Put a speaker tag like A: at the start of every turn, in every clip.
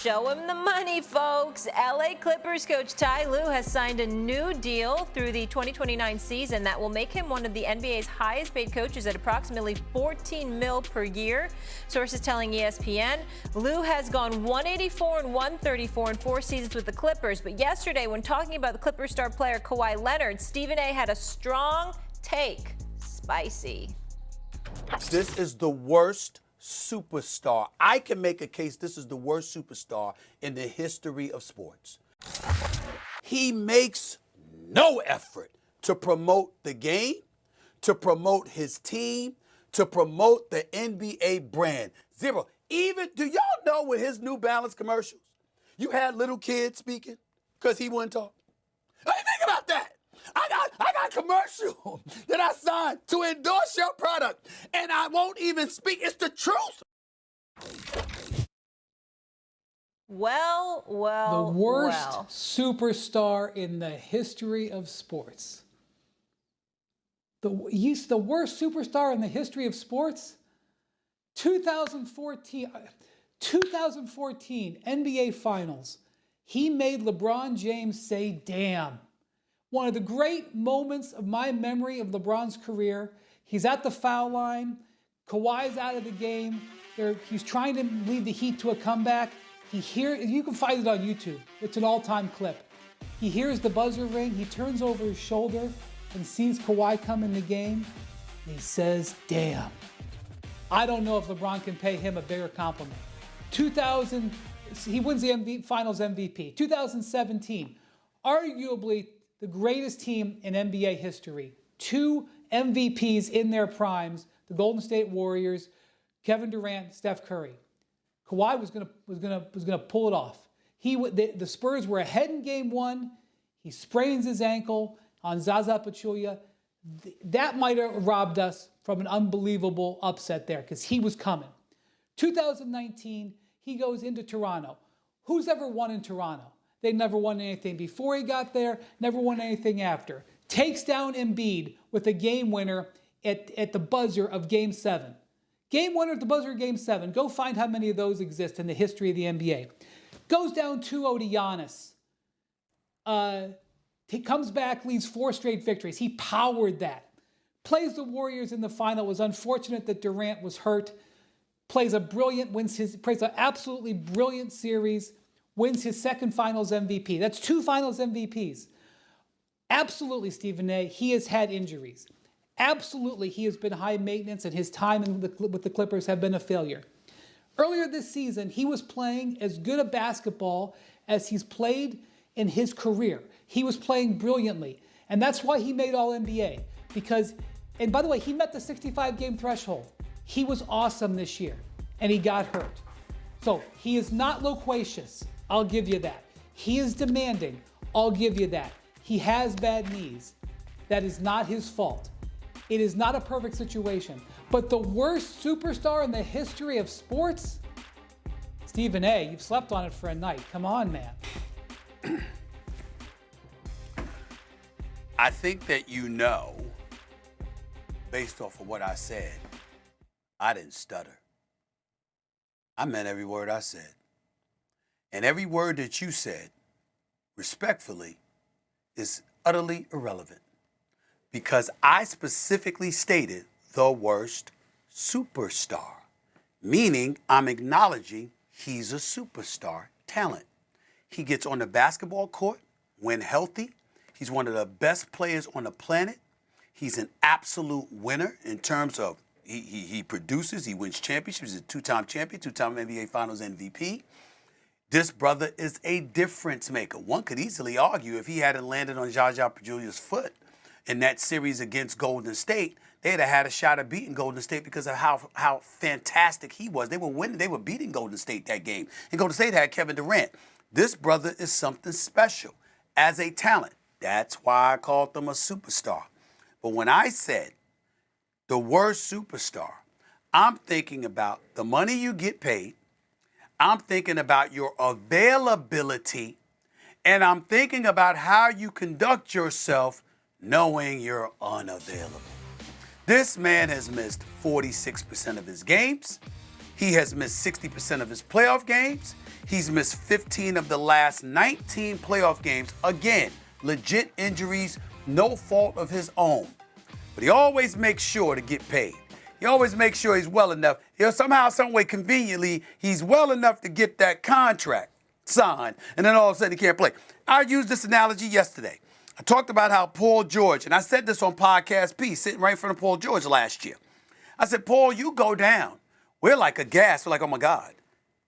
A: Show him the money, folks. LA Clippers coach Ty Lue has signed a new deal through the 2029 season that will make him one of the NBA's highest paid coaches at approximately $14 million per year. Sources telling ESPN, Lue has gone 184 and 134 in 4 seasons with the Clippers. But yesterday, when talking about the Clippers star player Kawhi Leonard, Stephen A. had a strong take. Spicy.
B: This is the worst superstar. I can make a case this is the worst superstar in the history of sports. He makes no effort to promote the game, to promote his team, to promote the NBA brand. Zero. Even, do y'all know with his New Balance commercials, you had little kids speaking because he wouldn't talk? I mean, think about that. I got a commercial that I signed to endorse your product, and I won't even speak. It's the truth.
A: Well.
C: The worst superstar in the history of sports. He's the worst superstar in the history of sports? 2014 NBA Finals. He made LeBron James say, damn. One of the great moments of my memory of LeBron's career. He's at the foul line. Kawhi's out of the game. He's trying to lead the Heat to a comeback. You can find it on YouTube. It's an all-time clip. He hears the buzzer ring. He turns over his shoulder and sees Kawhi come in the game. And he says, damn. I don't know if LeBron can pay him a bigger compliment. He wins the Finals MVP. 2017, arguably the greatest team in NBA history. 2 MVPs in their primes, the Golden State Warriors, Kevin Durant, Steph Curry. Kawhi was gonna pull it off. The Spurs were ahead in game 1. He sprains his ankle on Zaza Pachulia. That might have robbed us from an unbelievable upset there because he was coming. 2019, he goes into Toronto. Who's ever won in Toronto? They never won anything before he got there, never won anything after. Takes down Embiid with a game winner at the buzzer of Game 7. Game winner at the buzzer of Game 7. Go find how many of those exist in the history of the NBA. Goes down 2-0 to Giannis. He comes back, leads 4 straight victories. He powered that. Plays the Warriors in the final. It was unfortunate that Durant was hurt. Plays an absolutely brilliant series. Wins his second Finals MVP. That's 2 Finals MVPs. Absolutely, Stephen A., he has had injuries. Absolutely, he has been high maintenance, and his time with the Clippers have been a failure. Earlier this season, he was playing as good a basketball as he's played in his career. He was playing brilliantly, and that's why he made All-NBA. And by the way, he met the 65-game threshold. He was awesome this year, and he got hurt. So he is not loquacious. I'll give you that. He is demanding. I'll give you that. He has bad knees. That is not his fault. It is not a perfect situation. But the worst superstar in the history of sports? Stephen A., you've slept on it for a night. Come on, man.
B: I think that based off of what I said, I didn't stutter. I meant every word I said. And every word that you said, respectfully, is utterly irrelevant. Because I specifically stated the worst superstar, meaning I'm acknowledging he's a superstar talent. He gets on the basketball court when healthy. He's one of the best players on the planet. He's an absolute winner in terms of he produces, he wins championships, he's a 2-time champion, 2-time NBA Finals MVP. This brother is a difference maker. One could easily argue if he hadn't landed on Zaza Pachulia's foot in that series against Golden State, they'd have had a shot at beating Golden State because of how fantastic he was. They were winning. They were beating Golden State that game. And Golden State had Kevin Durant. This brother is something special as a talent. That's why I called him a superstar. But when I said the worst superstar, I'm thinking about the money you get paid. I'm thinking about your availability. And I'm thinking about how you conduct yourself knowing you're unavailable. This man has missed 46% of his games. He has missed 60% of his playoff games. He's missed 15 of the last 19 playoff games. Again, legit injuries, no fault of his own. But he always makes sure to get paid. He always makes sure he's well enough. Somehow, some way, conveniently, he's well enough to get that contract signed, and then all of a sudden he can't play. I used this analogy yesterday. I talked about how Paul George, and I said this on Podcast P, sitting right in front of Paul George last year. I said, Paul, you go down. We're like aghast. We're like, oh my God,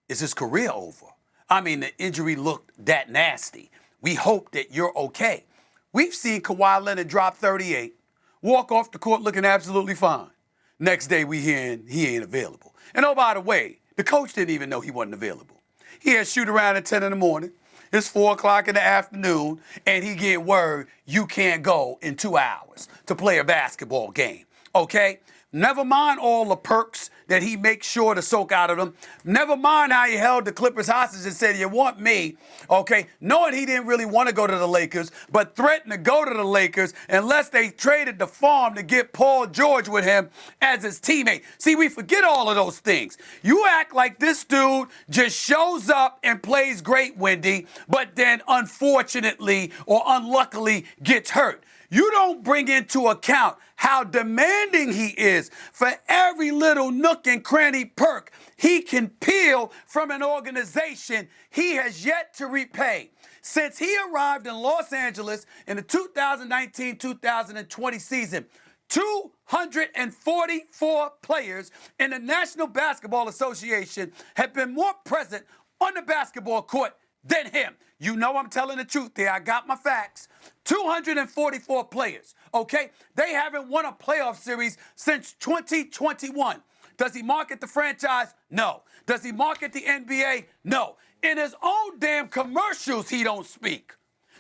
B: is his career over? I mean, the injury looked that nasty. We hope that you're okay. We've seen Kawhi Leonard drop 38, walk off the court looking absolutely fine. Next day we hearing he ain't available. And oh, by the way, the coach didn't even know he wasn't available. He had shoot around at 10 in the morning. It's 4 o'clock in the afternoon, and he get word you can't go in 2 hours to play a basketball game, okay? Never mind all the perks that he makes sure to soak out of them. Never mind how he held the Clippers hostage and said, you want me, okay? Knowing he didn't really want to go to the Lakers, but threatened to go to the Lakers unless they traded the farm to get Paul George with him as his teammate. See, we forget all of those things. You act like this dude just shows up and plays great, Wendy, but then unfortunately or unluckily gets hurt. You don't bring into account how demanding he is for every little nook and cranny perk he can peel from an organization he has yet to repay. Since he arrived in Los Angeles in the 2019-2020 season, 244 players in the National Basketball Association have been more present on the basketball court than him. You know I'm telling the truth there. I got my facts. 244 players, okay? They haven't won a playoff series since 2021. Does he market the franchise? No. Does he market the NBA? No. In his own damn commercials, he don't speak.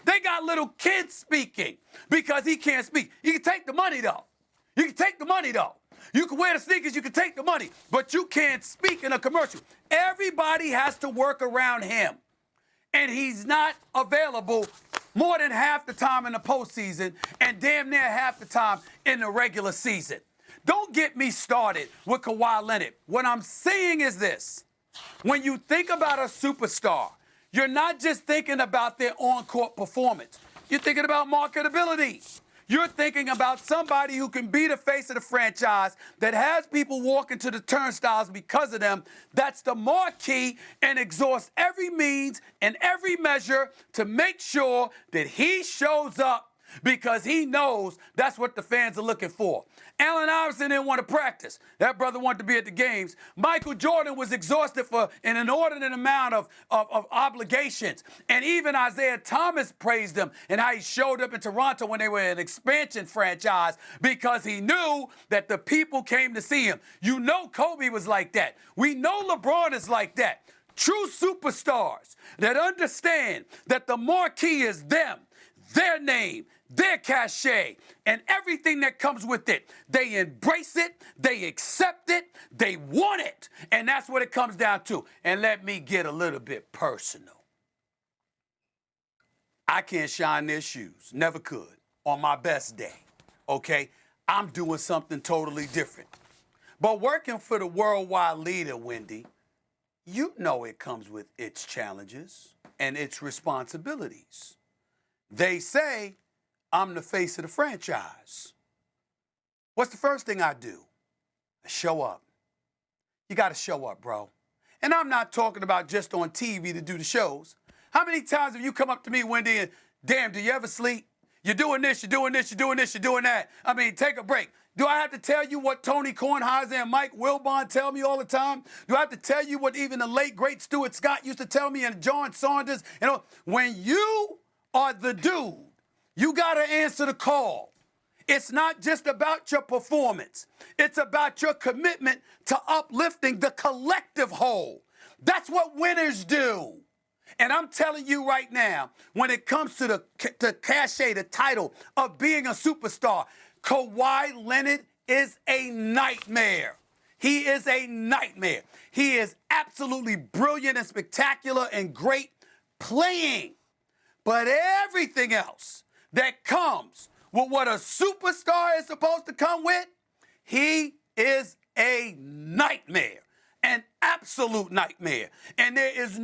B: They got little kids speaking because he can't speak. You can take the money, though. You can take the money, though. You can wear the sneakers, you can take the money, but you can't speak in a commercial. Everybody has to work around him. And he's not available more than half the time in the postseason and damn near half the time in the regular season. Don't get me started with Kawhi Leonard. What I'm saying is this. When you think about a superstar, you're not just thinking about their on-court performance. You're thinking about marketability. You're thinking about somebody who can be the face of the franchise, that has people walking to the turnstiles because of them. That's the marquee, and exhausts every means and every measure to make sure that he shows up because he knows that's what the fans are looking for. Allen Iverson didn't want to practice. That brother wanted to be at the games. Michael Jordan was exhausted for an inordinate amount of obligations. And even Isaiah Thomas praised him and how he showed up in Toronto when they were an expansion franchise because he knew that the people came to see him. You know Kobe was like that. We know LeBron is like that. True superstars that understand that the marquee is them, their name, their cachet, and everything that comes with it. They embrace it, they accept it, they want it. And that's what it comes down to. And let me get a little bit personal. I can't shine their shoes, never could, on my best day, okay? I'm doing something totally different. But working for the worldwide leader, Wendy, you know it comes with its challenges and its responsibilities. They say, I'm the face of the franchise. What's the first thing I do? I show up. You got to show up, bro. And I'm not talking about just on TV to do the shows. How many times have you come up to me, Wendy, and damn, do you ever sleep? You're doing this, you're doing this, you're doing this, you're doing that. I mean, take a break. Do I have to tell you what Tony Kornheiser and Mike Wilbon tell me all the time? Do I have to tell you what even the late, great Stuart Scott used to tell me and John Saunders? You know, when you are the dude, you got to answer the call. It's not just about your performance. It's about your commitment to uplifting the collective whole. That's what winners do. And I'm telling you right now, when it comes to the cachet, the title of being a superstar, Kawhi Leonard is a nightmare. He is a nightmare. He is absolutely brilliant and spectacular and great playing. But everything else that comes with what a superstar is supposed to come with, he is a nightmare. An absolute nightmare. And there is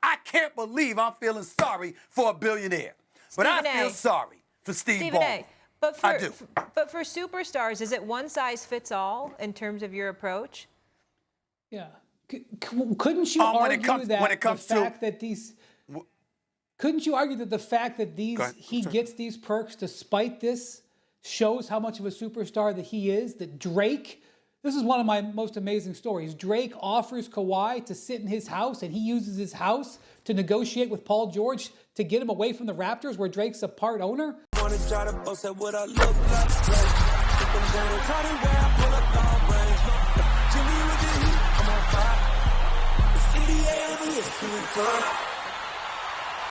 B: I can't believe I'm feeling sorry for a billionaire. But I feel sorry for Steve Ballmer.
A: But for superstars, is it one size fits all in terms of your approach?
C: Yeah. Couldn't you argue Couldn't you argue that the fact that he gets these perks despite this shows how much of a superstar that he is? That Drake, this is one of my most amazing stories. Drake offers Kawhi to sit in his house, and he uses his house to negotiate with Paul George to get him away from the Raptors, where Drake's a part owner.
D: NBA